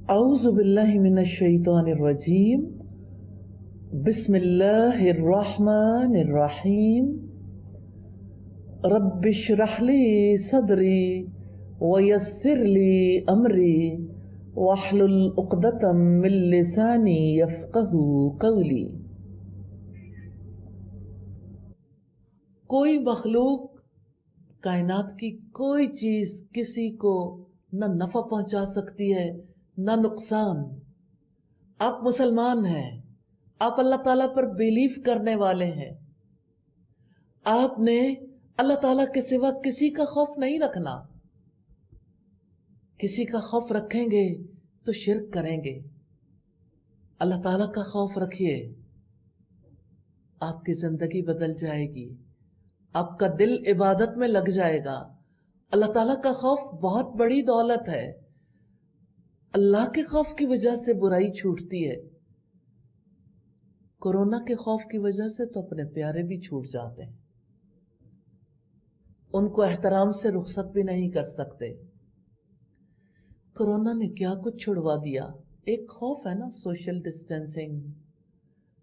اعوذ باللہ من الشیطان الرجیم بسم اللہ الرحمن الرحیم رب اشرح لی صدری ویسر لی امری واحلل عقدۃ من لسانی یفقہوا قولی۔ کوئی مخلوق، کائنات کی کوئی چیز کسی کو نہ نفع پہنچا سکتی ہے نہ نقصان۔ آپ مسلمان ہیں، آپ اللہ تعالیٰ پر بیلیف کرنے والے ہیں، آپ نے اللہ تعالیٰ کے سوا کسی کا خوف نہیں رکھنا۔ کسی کا خوف رکھیں گے تو شرک کریں گے۔ اللہ تعالیٰ کا خوف رکھیے، آپ کی زندگی بدل جائے گی، آپ کا دل عبادت میں لگ جائے گا۔ اللہ تعالیٰ کا خوف بہت بڑی دولت ہے۔ اللہ کے خوف کی وجہ سے برائی چھوٹتی ہے۔ کورونا کے خوف کی وجہ سے تو اپنے پیارے بھی چھوٹ جاتے ہیں، ان کو احترام سے رخصت بھی نہیں کر سکتے۔ کورونا نے کیا کچھ چھڑوا دیا۔ ایک خوف ہے نا، سوشل ڈسٹینسنگ،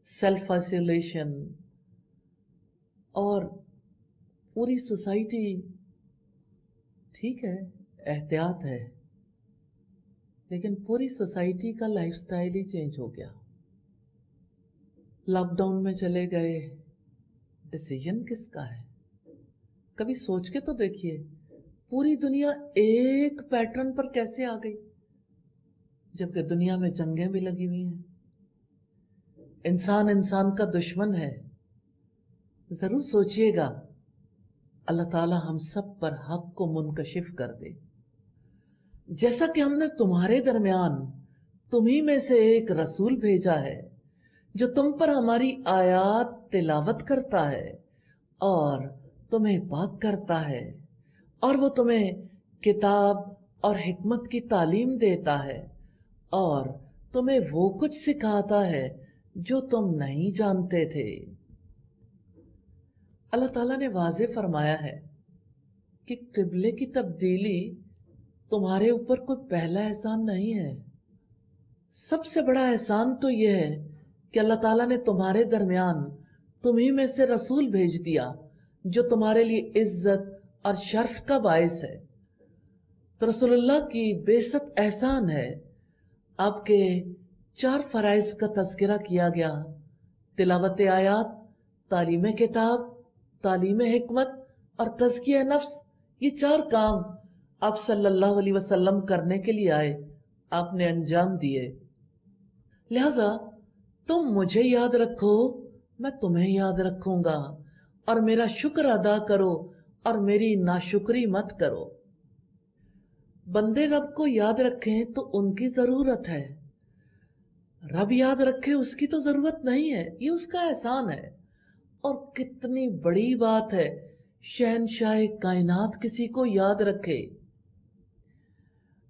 سیلف آئسولیشن، اور پوری سوسائٹی ٹھیک ہے احتیاط ہے، لیکن پوری سوسائٹی کا لائف سٹائل ہی چینج ہو گیا۔ لاک ڈاؤن میں چلے گئے، ڈیسیژن کس کا ہے؟ کبھی سوچ کے تو دیکھیے، پوری دنیا ایک پیٹرن پر کیسے آ گئی، جبکہ دنیا میں جنگیں بھی لگی ہوئی ہیں۔ انسان انسان کا دشمن ہے۔ ضرور سوچئے گا، اللہ تعالی ہم سب پر حق کو منکشف کر دے۔ جیسا کہ ہم نے تمہارے درمیان تمہیں میں سے ایک رسول بھیجا ہے جو تم پر ہماری آیات تلاوت کرتا ہے اور تمہیں پاک کرتا ہے، اور وہ تمہیں کتاب اور حکمت کی تعلیم دیتا ہے، اور تمہیں وہ کچھ سکھاتا ہے جو تم نہیں جانتے تھے۔ اللہ تعالیٰ نے واضح فرمایا ہے کہ قبلے کی تبدیلی تمہارے اوپر کوئی پہلا احسان نہیں ہے۔ سب سے بڑا احسان تو یہ ہے کہ اللہ تعالیٰ نے تمہارے درمیان تمہیں میں سے رسول بھیج دیا جو تمہارے لیے عزت اور شرف کا باعث ہے۔ تو رسول اللہ کی بعثت احسان ہے۔ آپ کے 4 فرائض کا تذکرہ کیا گیا: تلاوت آیات، تعلیم کتاب، تعلیم حکمت اور تزکیہ نفس۔ یہ 4 کام آپ صلی اللہ علیہ وسلم کرنے کے لیے آئے، آپ نے انجام دیے۔ لہذا تم مجھے یاد رکھو، میں تمہیں یاد رکھوں گا، اور میرا شکر ادا کرو اور میری ناشکری مت کرو۔ بندے رب کو یاد رکھیں تو ان کی ضرورت ہے، رب یاد رکھے اس کی تو ضرورت نہیں ہے، یہ اس کا احسان ہے۔ اور کتنی بڑی بات ہے شہنشاہ کائنات کسی کو یاد رکھے۔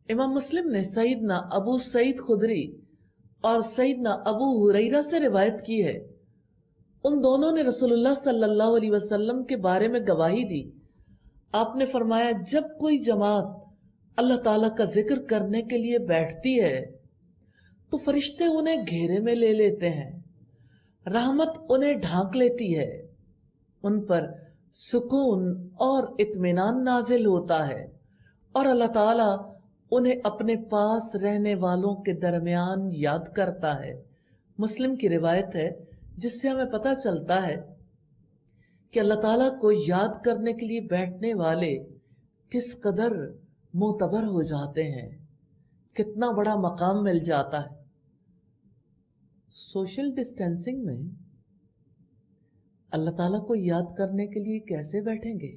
امام مسلم نے سیدنا ابو سعید خدری اور سیدنا ابو ہریرہ سے روایت کی ہے، ان دونوں نے رسول اللہ صلی اللہ علیہ وسلم کے بارے میں گواہی دی۔ آپ نے فرمایا، جب کوئی جماعت اللہ تعالیٰ کا ذکر کرنے کے لیے بیٹھتی ہے تو فرشتے انہیں گھیرے میں لے لیتے ہیں، رحمت انہیں ڈھانک لیتی ہے، ان پر سکون اور اطمینان نازل ہوتا ہے، اور اللہ تعالیٰ انہیں اپنے پاس رہنے والوں کے درمیان یاد کرتا ہے۔ مسلم کی روایت ہے جس سے ہمیں پتہ چلتا ہے کہ اللہ تعالیٰ کو یاد کرنے کے لیے بیٹھنے والے کس قدر معتبر ہو جاتے ہیں، کتنا بڑا مقام مل جاتا ہے۔ سوشل ڈسٹینسنگ میں اللہ تعالیٰ کو یاد کرنے کے لیے کیسے بیٹھیں گے؟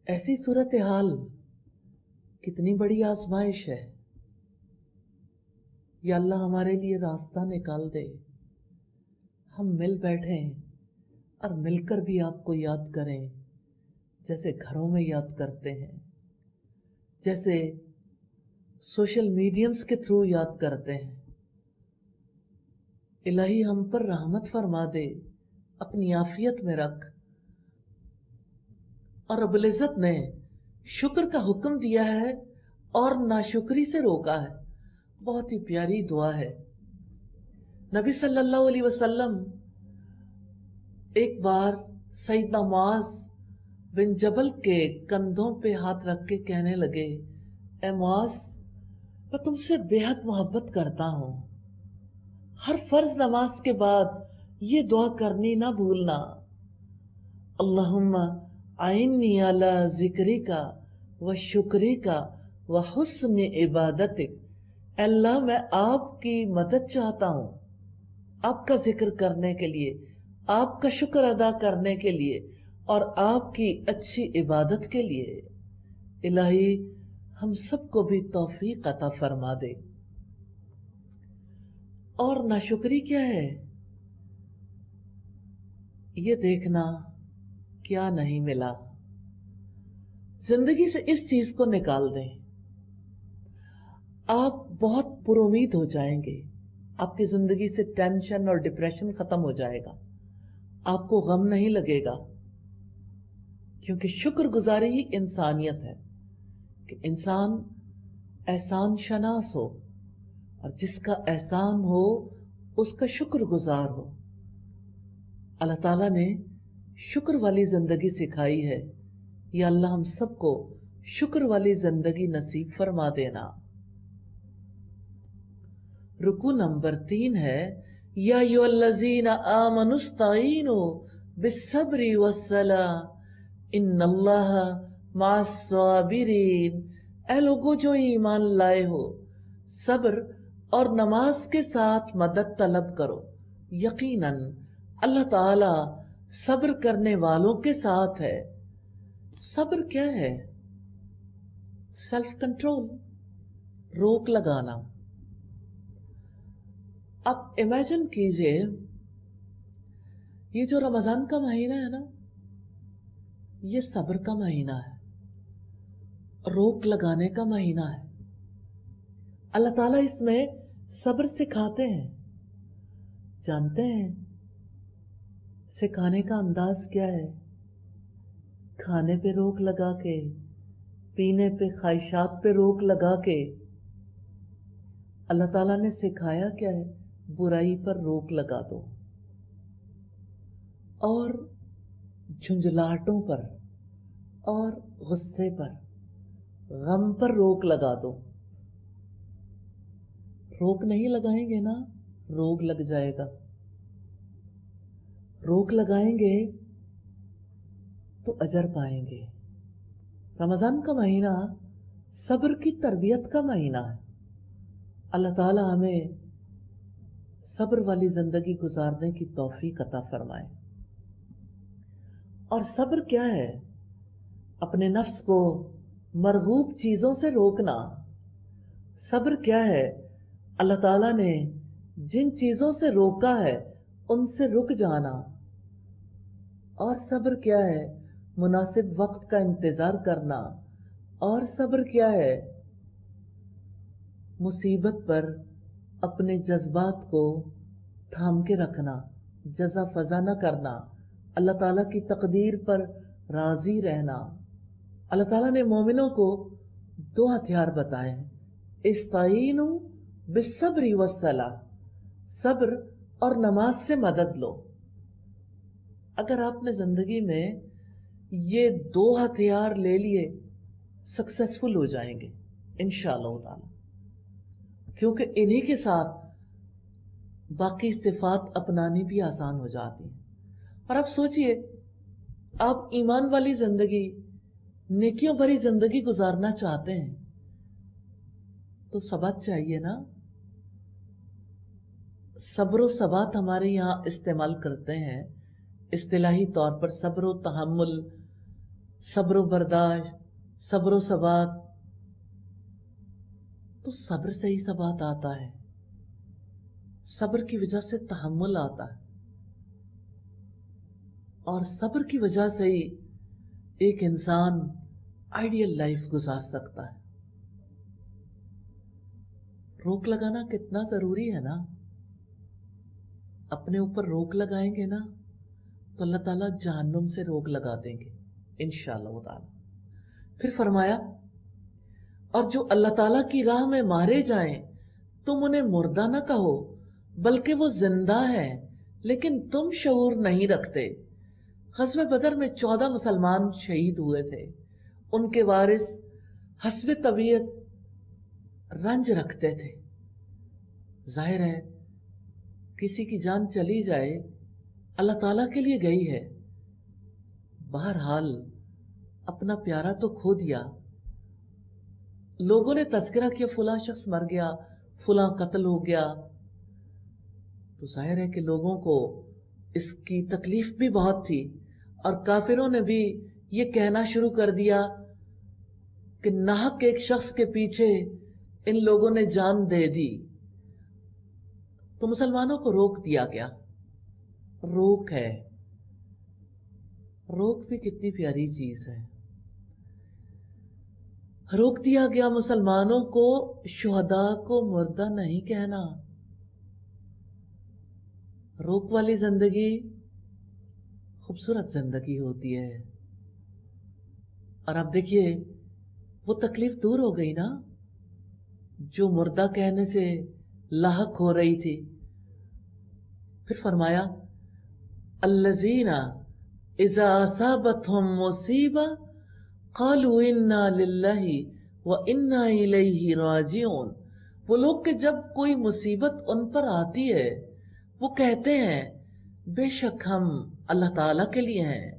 ایسی صورتحال کتنی بڑی آزمائش ہے۔ یا اللہ ہمارے لیے راستہ نکال دے، ہم مل بیٹھیں اور مل کر بھی آپ کو یاد کریں، جیسے گھروں میں یاد کرتے ہیں، جیسے سوشل میڈیمز کے تھرو یاد کرتے ہیں۔ الہی ہم پر رحمت فرما دے، اپنی عافیت میں رکھ۔ اور رب العزت نے شکر کا حکم دیا ہے اور ناشکری سے روکا ہے۔ بہت ہی پیاری دعا ہے۔ نبی صلی اللہ علیہ وسلم ایک بار سیدنا معاذ بن جبل کے کندھوں پہ ہاتھ رکھ کے کہنے لگے، اے معاذ، میں تم سے بے حد محبت کرتا ہوں، ہر فرض نماز کے بعد یہ دعا کرنی نہ بھولنا، اللہم اعنی علی ذکرک و شکرک و حسن عبادتک۔ اے اللہ، میں آپ کی مدد چاہتا ہوں، آپ کا ذکر کرنے کے لیے، آپ کا شکر ادا کرنے کے لیے اور آپ کی اچھی عبادت کے لیے۔ الہی ہم سب کو بھی توفیق عطا فرما دے۔ اور ناشکری کیا ہے؟ یہ دیکھنا کیا نہیں ملا، زندگی سے اس چیز کو نکال دیں، آپ بہت پر امید ہو جائیں گے۔ آپ کی زندگی سے ٹینشن اور ڈپریشن ختم ہو جائے گا، آپ کو غم نہیں لگے گا، کیونکہ شکر گزاری ہی انسانیت ہے کہ انسان احسان شناس ہو، اور جس کا احسان ہو اس کا شکر گزار ہو۔ اللہ تعالیٰ نے شکر والی زندگی سکھائی ہے، یا اللہ ہم سب کو شکر والی زندگی نصیب فرما دینا۔ رکو نمبر 3 ہے، یا ایھا الذین آمنوا استعینوا بالصبر والصلاۃ ان اللہ مع الصابرین۔ اے لوگو جو ایمان لائے ہو، صبر اور نماز کے ساتھ مدد طلب کرو، یقیناً اللہ تعالی صبر کرنے والوں کے ساتھ ہے۔ صبر کیا ہے؟ سیلف کنٹرول، روک لگانا۔ اب امیجن کیجئے، یہ جو رمضان کا مہینہ ہے نا، یہ صبر کا مہینہ ہے، روک لگانے کا مہینہ ہے۔ اللہ تعالیٰ اس میں صبر سکھاتے ہیں۔ جانتے ہیں سکھانے کا انداز کیا ہے؟ کھانے پہ روک لگا کے، پینے پہ، خواہشات پہ روک لگا کے۔ اللہ تعالیٰ نے سکھایا کیا ہے؟ برائی پر روک لگا دو، اور جھنجھلاہٹوں پر اور غصے پر، غم پر روک لگا دو۔ روک نہیں لگائیں گے نا، روگ لگ جائے گا۔ روک لگائیں گے تو اجر پائیں گے۔ رمضان کا مہینہ صبر کی تربیت کا مہینہ ہے۔ اللہ تعالی ہمیں صبر والی زندگی گزارنے کی توفیق عطا فرمائے۔ اور صبر کیا ہے؟ اپنے نفس کو مرغوب چیزوں سے روکنا۔ صبر کیا ہے؟ اللہ تعالیٰ نے جن چیزوں سے روکا ہے ان سے رک جانا۔ اور صبر کیا ہے؟ مناسب وقت کا انتظار کرنا۔ اور صبر کیا ہے؟ مصیبت پر اپنے جذبات کو تھام کے رکھنا، جزا فضا نہ کرنا، اللہ تعالیٰ کی تقدیر پر راضی رہنا۔ اللہ تعالیٰ نے مومنوں کو 2 ہتھیار بتائے ہیں، استعینوا بالصبر والصلاۃ، صبر اور نماز سے مدد لو۔ اگر آپ نے زندگی میں یہ 2 ہتھیار لے لیے، سکسیسفل ہو جائیں گے انشاءاللہ تعالی، کیونکہ انہی کے ساتھ باقی صفات اپنانی بھی آسان ہو جاتی ہیں۔ اور آپ سوچئے، آپ ایمان والی زندگی، نیکیوں بھری زندگی گزارنا چاہتے ہیں تو ثبات چاہیے نا۔ صبر و ثبات ہمارے یہاں استعمال کرتے ہیں اصطلاحی طور پر، صبر و تحمل، صبر و برداشت، صبر و ثبات۔ تو صبر سے ہی ثبات آتا ہے، صبر کی وجہ سے تحمل آتا ہے۔ اور صبر کی وجہ سے ہی ایک انسان آئیڈیل لائف گزار سکتا ہے۔ روک لگانا کتنا ضروری ہے نا۔ اپنے اوپر روک لگائیں گے نا تو اللہ تعالیٰ جہنم سے روک لگا دیں گے انشاءاللہ تعالیٰ۔ پھر فرمایا اور جو اللہ تعالیٰ کی راہ میں مارے جائیں تم انہیں مردہ نہ کہو بلکہ وہ زندہ ہیں لیکن تم شعور نہیں رکھتے۔ غزوہ بدر میں 14 مسلمان شہید ہوئے تھے۔ ان کے وارث حسب طبیعت رنج رکھتے تھے۔ ظاہر ہے کسی کی جان چلی جائے اللہ تعالیٰ کے لیے گئی ہے، بہرحال اپنا پیارا تو کھو دیا۔ لوگوں نے تذکرہ کیا فلاں شخص مر گیا، فلاں قتل ہو گیا، تو ظاہر ہے کہ لوگوں کو اس کی تکلیف بھی بہت تھی، اور کافروں نے بھی یہ کہنا شروع کر دیا کہ ناحق ایک شخص کے پیچھے ان لوگوں نے جان دے دی۔ تو مسلمانوں کو روک دیا گیا۔ روک ہے، روک بھی کتنی پیاری چیز ہے۔ روک دیا گیا مسلمانوں کو شہداء کو مردہ نہیں کہنا۔ روک والی زندگی خوبصورت زندگی ہوتی ہے۔ اور اب دیکھیے وہ تکلیف دور ہو گئی نا جو مردہ کہنے سے لاحق ہو رہی تھی۔ پھر فرمایا الذین اذا اصابتهم مصیبہ قالوا انا للہ وانا الیہ راجعون۔ وہ لوگ کہ جب کوئی مصیبت ان پر آتی ہے وہ کہتے ہیں بے شک ہم اللہ تعالیٰ کے لیے ہیں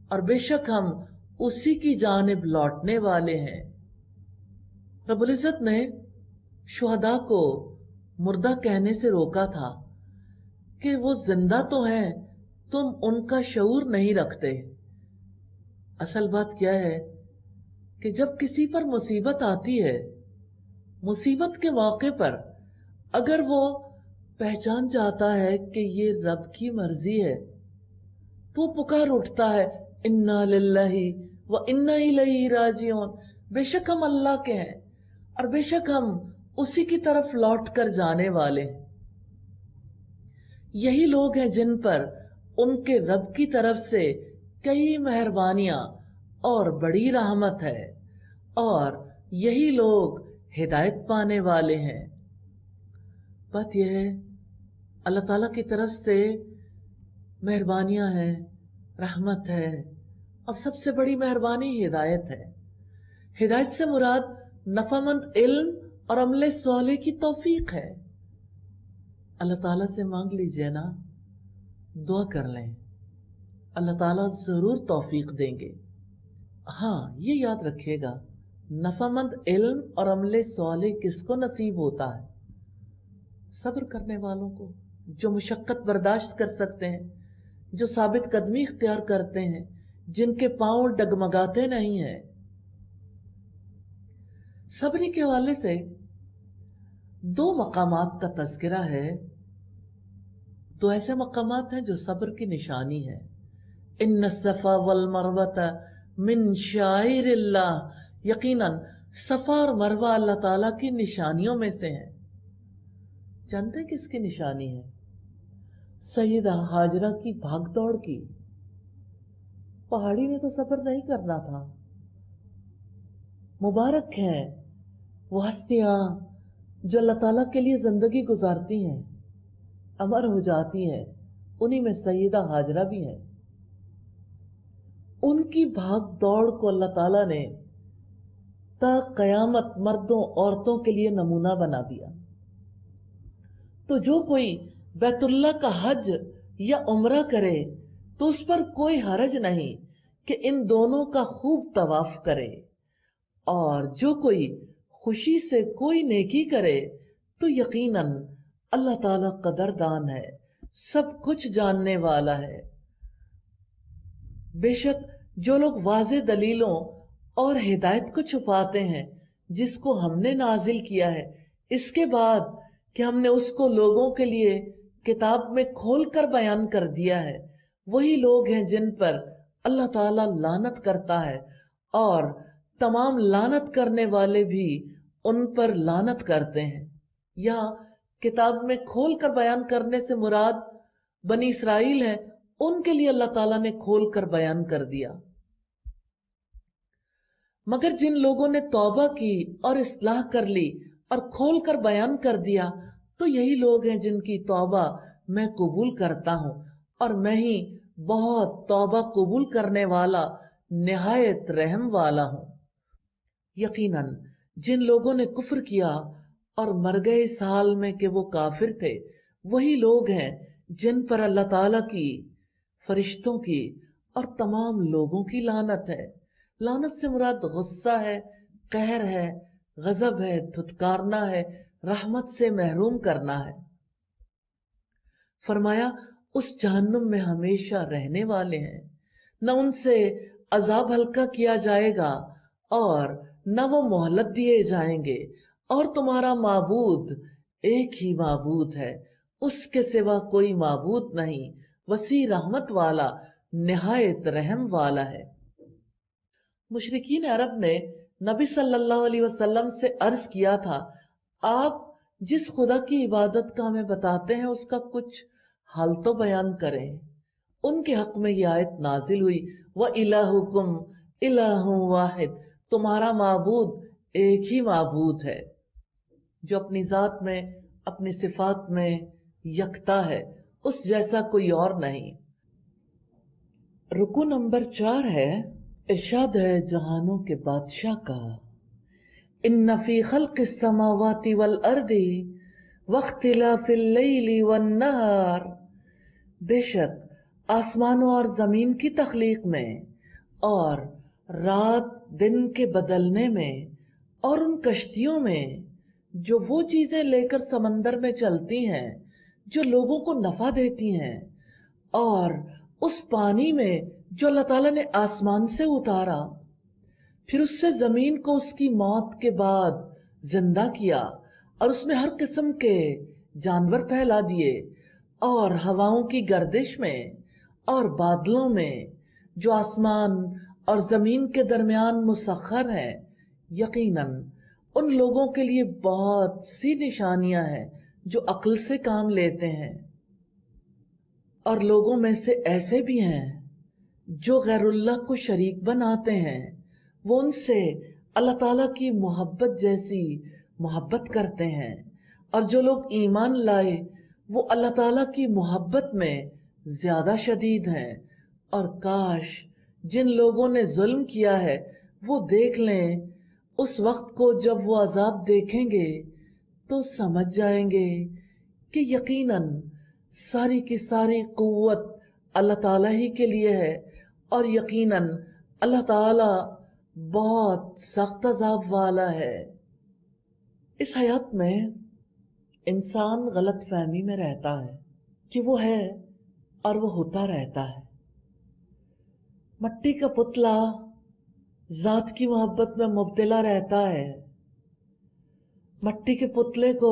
اور بے شک ہم اسی کی جانب لوٹنے والے ہیں۔ رب العزت نے شہداء کو مردہ کہنے سے روکا تھا کہ وہ زندہ تو ہیں، تم ان کا شعور نہیں رکھتے۔ اصل بات کیا ہے کہ جب کسی پر مصیبت آتی ہے، مصیبت کے موقع پر اگر وہ پہچان جاتا ہے کہ یہ رب کی مرضی ہے تو پکار اٹھتا ہے انا للہ و انا الیہ راجعون، بے شک ہم اللہ کے ہیں اور بے شک ہم اسی کی طرف لوٹ کر جانے والے ہیں۔ یہی لوگ ہیں جن پر ان کے رب کی طرف سے کئی مہربانیاں اور بڑی رحمت ہے، اور یہی لوگ ہدایت پانے والے ہیں۔ بات یہ ہے اللہ تعالیٰ کی طرف سے مہربانیاں ہیں، رحمت ہے، اور سب سے بڑی مہربانی ہدایت ہے۔ ہدایت سے مراد نفعمند علم اور عمل صالح کی توفیق ہے۔ اللہ تعالیٰ سے مانگ لیجئے نا، دعا کر لیں، اللہ تعالیٰ ضرور توفیق دیں گے۔ ہاں یہ یاد رکھیے گا نفعمند علم اور عمل صالح کس کو نصیب ہوتا ہے؟ صبر کرنے والوں کو، جو مشقت برداشت کر سکتے ہیں، جو ثابت قدمی اختیار کرتے ہیں، جن کے پاؤں ڈگمگاتے نہیں ہیں۔ صبری کے حوالے سے 2 مقامات کا تذکرہ ہے، 2 ایسے مقامات ہیں جو صبر کی نشانی ہے۔ ان الصفا والمروہ من شعائر اللہ، یقیناً صفا اور مروہ اللہ تعالیٰ کی نشانیوں میں سے ہیں۔ جانتے ہیں کس کی نشانی ہے؟ سیدہ ہاجرہ کی بھاگ دوڑ کی۔ پہاڑی نے تو صبر نہیں کرنا تھا۔ مبارک ہیں وہ ہستیاں جو اللہ تعالیٰ کے لیے زندگی گزارتی ہیں، امر ہو جاتی ہیں، انہی میں سیدہ ہاجرہ بھی ہیں۔ ان کی بھاگ دوڑ کو اللہ تعالیٰ نے تا قیامت مردوں عورتوں کے لیے نمونہ بنا دیا۔ تو جو کوئی بیت اللہ کا حج یا عمرہ کرے تو اس پر کوئی حرج نہیں کہ ان دونوں کا خوب طواف کرے، اور جو کوئی خوشی سے کوئی نیکی کرے تو یقیناً اللہ تعالیٰ قدردان ہے، سب کچھ جاننے والا ہے۔ بے شک جو لوگ واضح دلیلوں اور ہدایت کو چھپاتے ہیں جس کو ہم نے نازل کیا ہے، اس کے بعد کہ ہم نے اس کو لوگوں کے لیے کتاب میں کھول کر بیان کر دیا ہے، وہی لوگ ہیں جن پر اللہ تعالیٰ لعنت کرتا ہے، اور تمام لعنت کرنے والے بھی ان پر لعنت کرتے ہیں۔ یہاں کتاب میں کھول کر بیان کرنے سے مراد بنی اسرائیل ہے، ان کے لیے اللہ تعالیٰ نے کھول کر بیان کر دیا۔ مگر جن لوگوں نے توبہ کی اور اصلاح کر لی اور کھول کر بیان کر دیا، تو یہی لوگ ہیں جن کی توبہ میں قبول کرتا ہوں، اور میں ہی بہت توبہ قبول کرنے والا، نہایت رحم والا ہوں۔ یقیناً جن لوگوں نے کفر کیا اور مر گئے اس حال میں کہ وہ کافر تھے، وہی لوگ ہیں جن پر اللہ تعالیٰ کی، فرشتوں کی اور تمام لوگوں کی لعنت ہے۔ لعنت سے مراد غصہ ہے، قہر ہے، غضب ہے، دھتکارنا ہے، رحمت سے محروم کرنا ہے۔ فرمایا اس جہنم میں ہمیشہ رہنے والے ہیں، نہ ان سے عذاب ہلکا کیا جائے گا اور نہ وہ مہلت دیے جائیں گے، اور تمہارا معبود ایک ہی معبود ہے، اس کے سوا کوئی معبود نہیں، وسیع رحمت والا، نہایت رحم والا ہے۔ مشرکین عرب نے نبی صلی اللہ علیہ وسلم سے عرض کیا تھا، آپ جس خدا کی عبادت کا ہمیں بتاتے ہیں اس کا کچھ حال تو بیان کریں۔ ان کے حق میں یہ آیت نازل ہوئی، وَإِلَٰهُكُمْ إِلَٰهٌ وَاحِدٌ، تمہارا معبود ایک ہی معبود ہے، جو اپنی ذات میں، اپنی صفات میں یکتا ہے، اس جیسا کوئی اور نہیں۔ رکوع نمبر 4 ہے، ارشاد ہے جہانوں کے بادشاہ کا، ان فی خلق السماوات والارض واختلاف اللیل والنہار، بے شک آسمانوں اور زمین کی تخلیق میں اور رات دن کے بدلنے میں اور ان کشتیوں میں جو وہ چیزیں لے کر سمندر میں چلتی ہیں جو لوگوں کو نفع دیتی ہیں، اور اس پانی میں جو اللہ تعالیٰ نے آسمان سے اتارا، پھر اس سے زمین کو اس کی موت کے بعد زندہ کیا اور اس میں ہر قسم کے جانور پھیلا دیے، اور ہواؤں کی گردش میں اور بادلوں میں جو آسمان اور زمین کے درمیان مسخر ہیں، یقیناً ان لوگوں کے لیے بہت سی نشانیاں ہیں جو عقل سے کام لیتے ہیں۔ اور لوگوں میں سے ایسے بھی ہیں جو غیر اللہ کو شریک بناتے ہیں، وہ ان سے اللہ تعالیٰ کی محبت جیسی محبت کرتے ہیں، اور جو لوگ ایمان لائے وہ اللہ تعالیٰ کی محبت میں زیادہ شدید ہیں۔ اور کاش جن لوگوں نے ظلم کیا ہے وہ دیکھ لیں اس وقت کو جب وہ عذاب دیکھیں گے تو سمجھ جائیں گے کہ یقیناً ساری کی ساری قوت اللہ تعالیٰ ہی کے لیے ہے، اور یقیناً اللہ تعالیٰ بہت سخت عذاب والا ہے۔ اس حیات میں انسان غلط فہمی میں رہتا ہے کہ وہ ہے اور وہ ہوتا رہتا ہے۔ مٹی کا پتلا ذات کی محبت میں مبتلا رہتا ہے۔ مٹی کے پتلے کو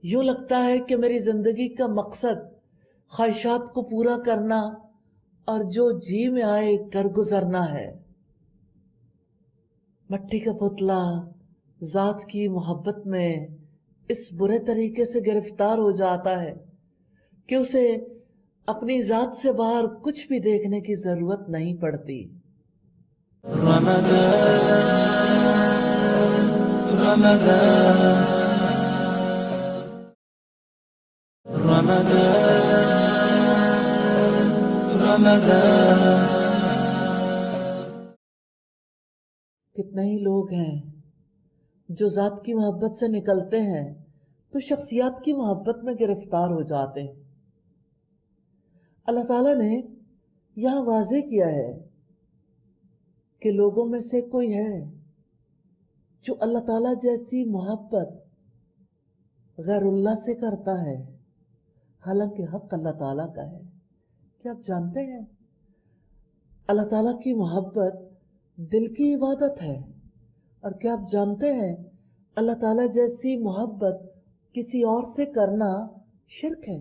یوں لگتا ہے کہ میری زندگی کا مقصد خواہشات کو پورا کرنا اور جو جی میں آئے کر گزرنا ہے۔ مٹی کا پتلا ذات کی محبت میں اس برے طریقے سے گرفتار ہو جاتا ہے کہ اسے اپنی ذات سے باہر کچھ بھی دیکھنے کی ضرورت نہیں پڑتی۔ رمضان رمضان رمضان رمضان۔ کتنے ہی لوگ ہیں جو ذات کی محبت سے نکلتے ہیں تو شخصیات کی محبت میں گرفتار ہو جاتے ہیں۔ اللہ تعالیٰ نے یہاں واضح کیا ہے کہ لوگوں میں سے کوئی ہے جو اللہ تعالیٰ جیسی محبت غیر اللہ سے کرتا ہے، حالانکہ حق اللہ تعالیٰ کا ہے۔ کیا آپ جانتے ہیں اللہ تعالیٰ کی محبت دل کی عبادت ہے، اور کیا آپ جانتے ہیں اللہ تعالیٰ جیسی محبت کسی اور سے کرنا شرک ہے۔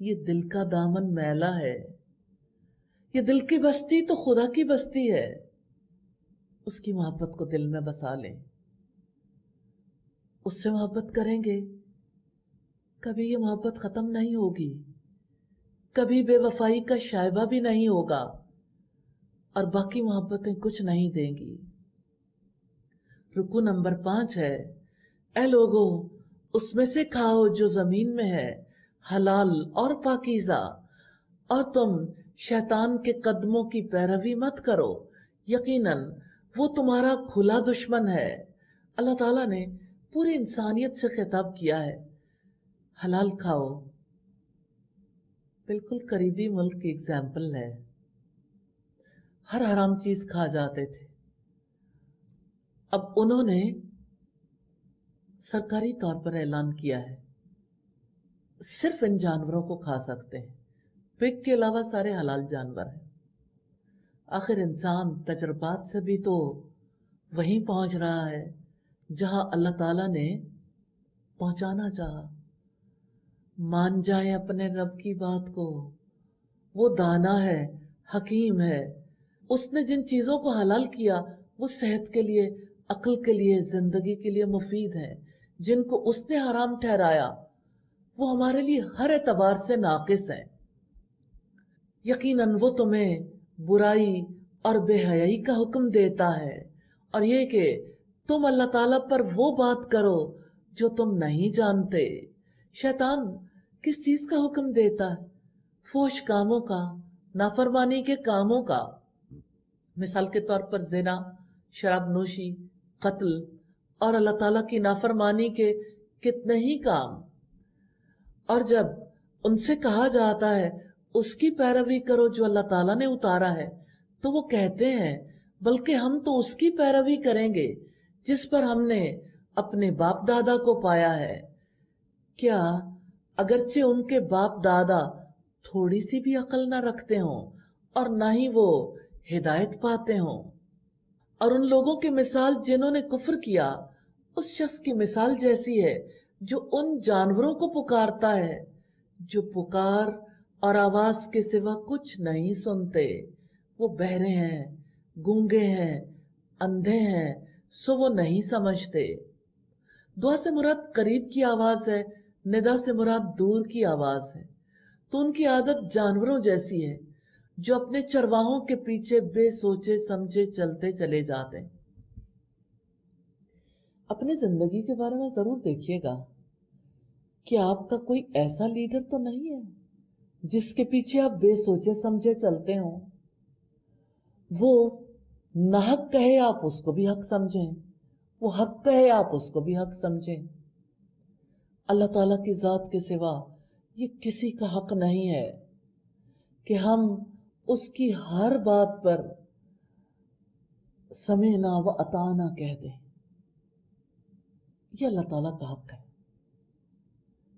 یہ دل کا دامن میلا ہے، یہ دل کی بستی تو خدا کی بستی ہے، اس کی محبت کو دل میں بسا لیں، اس سے محبت کریں گے، کبھی یہ محبت ختم نہیں ہوگی، کبھی بے وفائی کا شائبہ بھی نہیں ہوگا، اور باقی محبتیں کچھ نہیں دیں گی۔ رکو نمبر 5 ہے، اے لوگو اس میں سے کھاؤ جو زمین میں ہے، حلال اور پاکیزہ، اور تم شیطان کے قدموں کی پیروی مت کرو، یقیناً وہ تمہارا کھلا دشمن ہے۔ اللہ تعالیٰ نے پوری انسانیت سے خطاب کیا ہے، حلال کھاؤ۔ بالکل قریبی ملک کی اگزامپل ہے، ہر حرام چیز کھا جاتے تھے، اب انہوں نے سرکاری طور پر اعلان کیا ہے صرف ان جانوروں کو کھا سکتے ہیں، پگ کے علاوہ سارے حلال جانور ہیں۔ آخر انسان تجربات سے بھی تو وہیں پہنچ رہا ہے جہاں اللہ تعالیٰ نے پہنچانا چاہا۔ مان جائیں اپنے رب کی بات کو، وہ دانا ہے، حکیم ہے، اس نے جن چیزوں کو حلال کیا وہ صحت کے لیے، عقل کے لیے، زندگی کے لیے مفید ہے، جن کو اس نے حرام ٹھہرایا وہ ہمارے لیے ہر اعتبار سے ناقص ہیں۔ یقیناً وہ تمہیں برائی اور بے حیائی کا حکم دیتا ہے، اور یہ کہ تم اللہ تعالیٰ پر وہ بات کرو جو تم نہیں جانتے۔ شیطان کس چیز کا حکم دیتا ہے؟ فحش کاموں کا، نافرمانی کے کاموں کا، مثال کے طور پر زنا، شراب نوشی، قتل اور اللہ تعالیٰ کی نافرمانی کے کتنے ہی کام۔ اور جب ان سے کہا جاتا ہے اس کی پیروی کرو جو اللہ تعالیٰ نے اتارا ہے، تو وہ کہتے ہیں بلکہ ہم تو اس کی پیروی کریں گے جس پر ہم نے اپنے باپ دادا کو پایا ہے۔ کیا اگرچہ ان کے باپ دادا تھوڑی سی بھی عقل نہ رکھتے ہوں اور نہ ہی وہ ہدایت پاتے ہوں؟ اور ان لوگوں کی مثال جنہوں نے کفر کیا اس شخص کی مثال جیسی ہے جو ان جانوروں کو پکارتا ہے جو پکار اور آواز کے سوا کچھ نہیں سنتے۔ وہ بہرے ہیں، گونگے ہیں، اندھے ہیں، سو وہ نہیں سمجھتے۔ دعا سے مراد قریب کی آواز ہے، ندا سے مراد دور کی آواز ہے۔ تو ان کی عادت جانوروں جیسی ہے جو اپنے چرواہوں کے پیچھے بے سوچے سمجھے چلتے چلے جاتے ہیں۔ اپنی زندگی کے بارے میں ضرور دیکھیے گا کہ آپ کا کوئی ایسا لیڈر تو نہیں ہے جس کے پیچھے آپ بے سوچے سمجھے چلتے ہوں۔ وہ نہ حق کہے آپ اس کو بھی حق سمجھیں، وہ حق کہے آپ اس کو بھی حق سمجھیں۔ اللہ تعالیٰ کی ذات کے سوا یہ کسی کا حق نہیں ہے کہ ہم اس کی ہر بات پر سمعنا و اطعنا کہہ دیں۔ یہ اللہ تعالیٰ کا حق ہے۔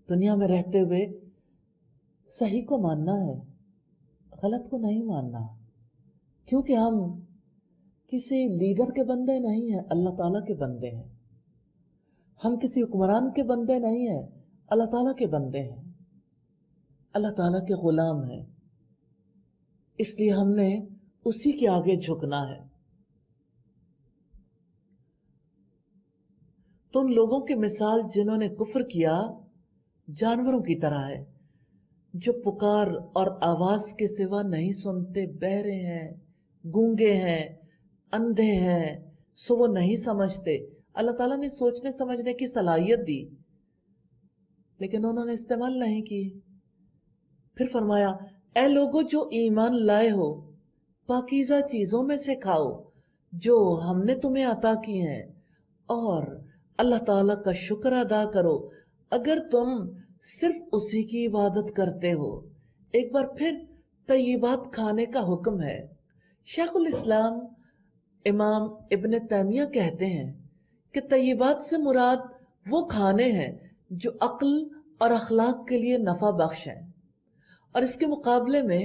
دنیا میں رہتے ہوئے صحیح کو ماننا ہے، غلط کو نہیں ماننا، کیونکہ ہم کسی لیڈر کے بندے نہیں ہیں، اللہ تعالیٰ کے بندے ہیں۔ ہم کسی حکمران کے بندے نہیں ہیں، اللہ تعالیٰ کے بندے ہیں، اللہ تعالیٰ کے غلام ہیں۔ اس لیے ہم نے اسی کے آگے جھکنا ہے۔ تو ان لوگوں کی مثال جنہوں نے کفر کیا جانوروں کی طرح ہے جو پکار اور آواز کے سوا نہیں سنتے، بہرے ہیں، گونگے ہیں، اندھے ہیں، سو وہ نہیں سمجھتے۔ اللہ تعالیٰ نے سوچنے سمجھنے کی صلاحیت دی لیکن انہوں نے استعمال نہیں کی۔ پھر فرمایا اے لوگو جو ایمان لائے ہو، پاکیزہ چیزوں میں سے کھاؤ جو ہم نے تمہیں عطا کی ہیں، اور اللہ تعالیٰ کا شکر ادا کرو اگر تم صرف اسی کی عبادت کرتے ہو۔ ایک بار پھر طیبات کھانے کا حکم ہے۔ شیخ الاسلام امام ابن تیمیہ کہتے ہیں کہ طیبات سے مراد وہ کھانے ہیں جو عقل اور اخلاق کے لیے نفع بخش ہیں، اور اس کے مقابلے میں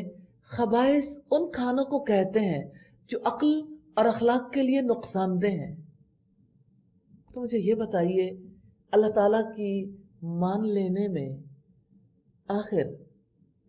خبائث ان کھانوں کو کہتے ہیں جو عقل اور اخلاق کے لیے نقصان دہ ہیں۔ تو مجھے یہ بتائیے اللہ تعالیٰ کی مان لینے میں آخر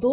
2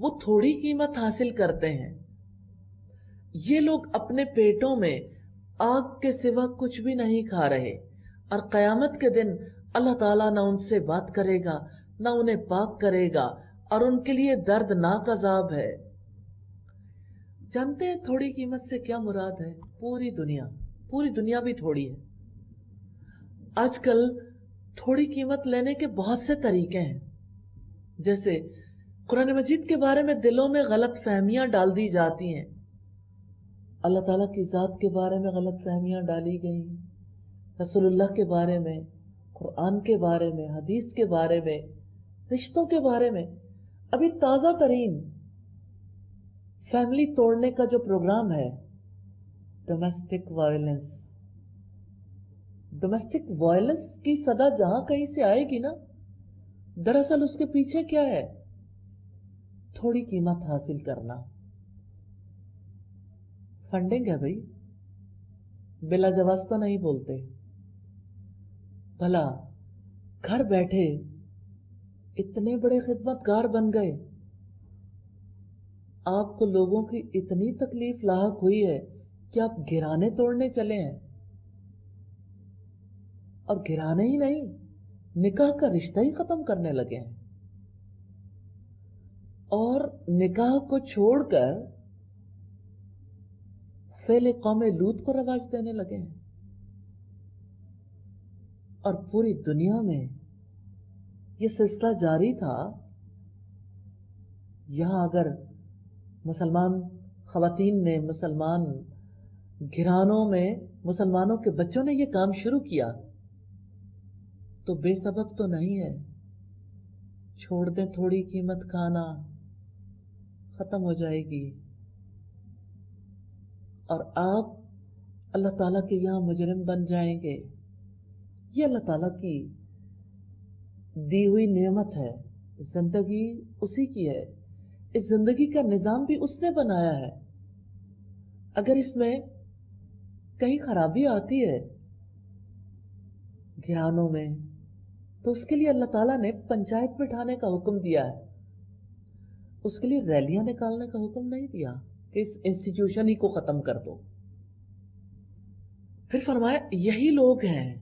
وہ تھوڑی قیمت حاصل کرتے ہیں. یہ لوگ اپنے پیٹوں میں آگ کے سوا کچھ بھی نہیں کھا رہے، اور قیامت کے دن اللہ تعالیٰ نہ ان سے بات کرے گا، نہ انہیں پاک کرے گا، اور ان کے لیے دردناک عذاب ہے. جانتے ہیں تھوڑی قیمت سے کیا مراد ہے؟ پوری دنیا بھی تھوڑی ہے. آج کل تھوڑی قیمت لینے کے بہت سے طریقے ہیں. جیسے قرآن مجید کے بارے میں دلوں میں غلط فہمیاں ڈال دی جاتی ہیں. اللہ تعالیٰ کی ذات کے بارے میں غلط فہمیاں ڈالی گئی، رسول اللہ کے بارے میں، قرآن کے بارے میں، حدیث کے بارے میں، رشتوں کے بارے میں. ابھی تازہ ترین فیملی توڑنے کا جو پروگرام ہے، ڈومیسٹک وائلنس کی صدا جہاں کہیں سے آئے گی نا، دراصل اس کے پیچھے کیا ہے؟ تھوڑی قیمت حاصل کرنا. فنڈنگ ہے بھائی، بلا جواز تو نہیں بولتے. بھلا گھر بیٹھے اتنے بڑے خدمت گار بن گئے، آپ کو لوگوں کی اتنی تکلیف لاحق ہوئی ہے کہ آپ گھرانے توڑنے چلے ہیں. اور گھرانے ہی نہیں، نکاح کا رشتہ ہی ختم کرنے لگے ہیں، اور نکاح کو چھوڑ کر فعل قوم لوط کو رواج دینے لگے ہیں. اور پوری دنیا میں یہ سلسلہ جاری تھا. یہاں اگر مسلمان خواتین نے، مسلمان گھرانوں میں مسلمانوں کے بچوں نے یہ کام شروع کیا تو بے سبب تو نہیں ہے. چھوڑ دیں تھوڑی قیمت کھانا، ختم ہو جائے گی، اور آپ اللہ تعالیٰ کے یہاں مجرم بن جائیں گے. یہ اللہ تعالیٰ کی دی ہوئی نعمت ہے، زندگی اسی کی ہے. اس زندگی کا نظام بھی اس نے بنایا ہے. اگر اس میں کہیں خرابی آتی ہے گھرانوں میں، تو اس کے لیے اللہ تعالیٰ نے پنچایت بٹھانے کا حکم دیا ہے. اس کے لیے ریلیاں نکالنے کا حکم نہیں دیا کہ اس انسٹیٹیوشن ہی کو ختم کر دو. پھر فرمایا یہی لوگ ہیں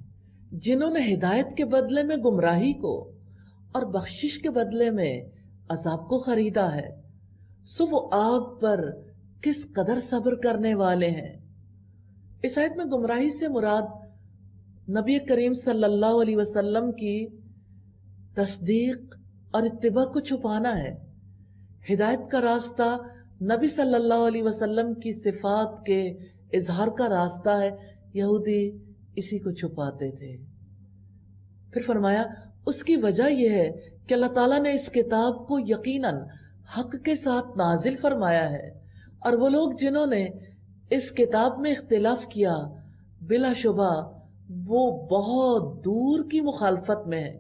جنہوں نے ہدایت کے بدلے میں گمراہی کو اور بخشش کے بدلے میں عذاب کو خریدا ہے، سو وہ آگ پر کس قدر صبر کرنے والے ہیں. اس آیت میں گمراہی سے مراد نبی کریم صلی اللہ علیہ وسلم کی تصدیق اور اتباع کو چھپانا ہے. ہدایت کا راستہ نبی صلی اللہ علیہ وسلم کی صفات کے اظہار کا راستہ ہے. یہودی اسی کو چھپاتے تھے. پھر فرمایا اس کی وجہ یہ ہے کہ اللہ تعالیٰ نے اس کتاب کو یقیناً حق کے ساتھ نازل فرمایا ہے، اور وہ لوگ جنہوں نے اس کتاب میں اختلاف کیا بلا شبہ وہ بہت دور کی مخالفت میں ہے.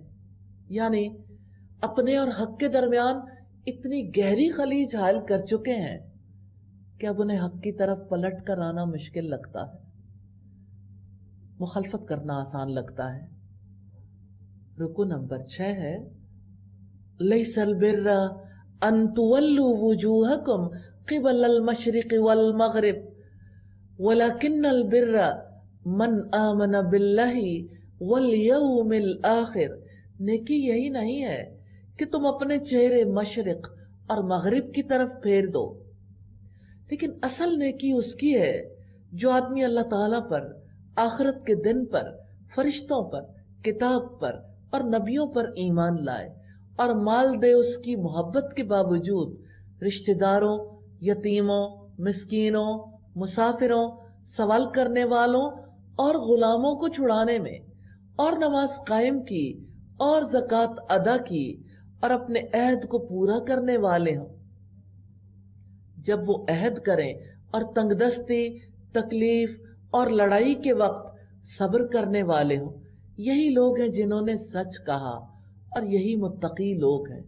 یعنی اپنے اور حق کے درمیان اتنی گہری خلیج حائل کر چکے ہیں کہ اب انہیں حق کی طرف پلٹ کر آنا مشکل لگتا ہے، مخالفت کرنا آسان لگتا ہے. رکو نمبر 6 ہے لیس البر ان تولوا وجوہکم قبل المشرق والمغرب ولکن البر من آمن باللہ والیوم الآخر. نیکی یہی نہیں ہے کہ تم اپنے چہرے مشرق اور مغرب کی طرف پھیر دو، لیکن اصل نیکی اس کی ہے جو آدمی اللہ تعالیٰ پر، آخرت کے دن پر، فرشتوں پر، کتاب پر اور نبیوں پر ایمان لائے، اور مال دے اس کی محبت کے باوجود رشتہ داروں، یتیموں، مسکینوں، مسافروں، سوال کرنے والوں اور غلاموں کو چھڑانے میں، اور نماز قائم کی اور زکوٰۃ ادا کی اور اپنے عہد کو پورا کرنے والے ہوں. جب وہ عہد کریں اور تنگ دستی، تکلیف اور لڑائی کے وقت صبر کرنے والے ہوں، یہی لوگ ہیں جنہوں نے سچ کہا، اور یہی متقی لوگ ہیں.